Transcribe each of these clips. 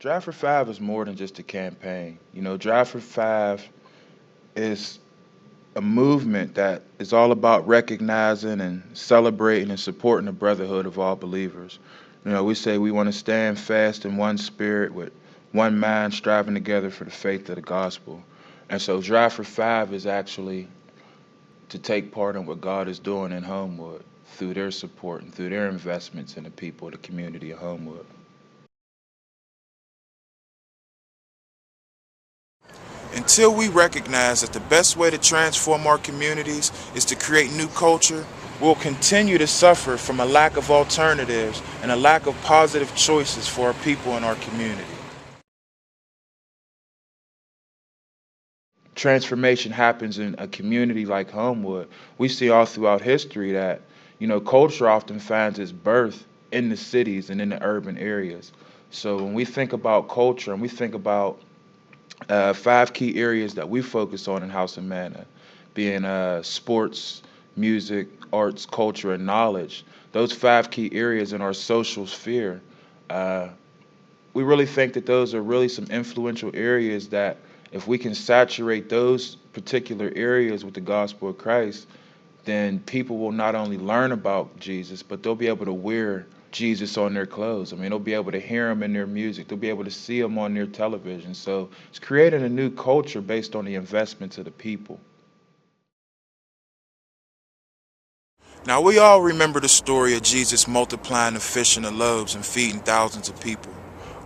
Drive4five is more than just a campaign. Drive4five is a movement that is all about recognizing and celebrating and supporting the brotherhood of all believers. We say we want to stand fast in one spirit with one mind, striving together for the faith of the gospel. And so Drive4five is actually to take part in what God is doing in Homewood through their support and through their investments in the people of the community of Homewood. Until we recognize that the best way to transform our communities is to create new culture, we'll continue to suffer from a lack of alternatives and a lack of positive choices for our people in our community. Transformation happens in a community like Homewood. We see all throughout history that, culture often finds its birth in the cities and in the urban areas. So when we think about culture and we think about 5 key areas that we focus on in House of Manna, being sports, music, arts, culture, and knowledge. Those 5 key areas in our social sphere, we really think that those are really some influential areas that if we can saturate those particular areas with the gospel of Christ, then people will not only learn about Jesus, but they'll be able to wear Jesus on their clothes. They'll be able to hear him in their music. They'll be able to see him on their television. So it's creating a new culture based on the investments of the people. Now, we all remember the story of Jesus multiplying the fish and the loaves and feeding thousands of people.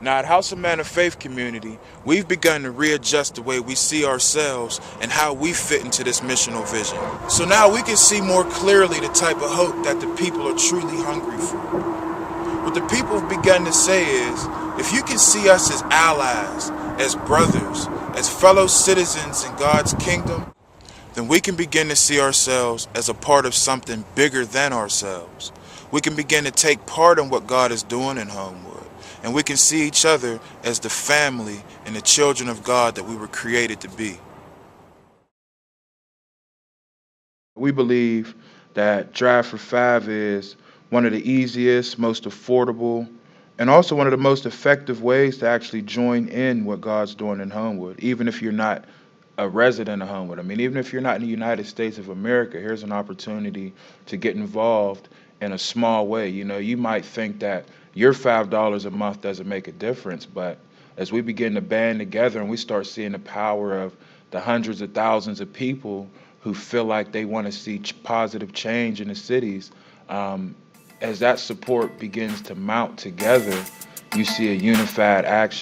Now, at House of Manna Faith Community, we've begun to readjust the way we see ourselves and how we fit into this missional vision. So now we can see more clearly the type of hope that the people are truly hungry for. What the people have begun to say is, if you can see us as allies, as brothers, as fellow citizens in God's kingdom, then we can begin to see ourselves as a part of something bigger than ourselves. We can begin to take part in what God is doing in Homewood. And we can see each other as the family and the children of God that we were created to be. We believe that Drive4five is one of the easiest, most affordable, and also one of the most effective ways to actually join in what God's doing in Homewood, even if you're not a resident of Homewood. Even if you're not in the United States of America, here's an opportunity to get involved in a small way. You might think that your $5 a month doesn't make a difference, but as we begin to band together and we start seeing the power of the hundreds of thousands of people who feel like they want to see positive change in the cities, as that support begins to mount together, you see a unified action.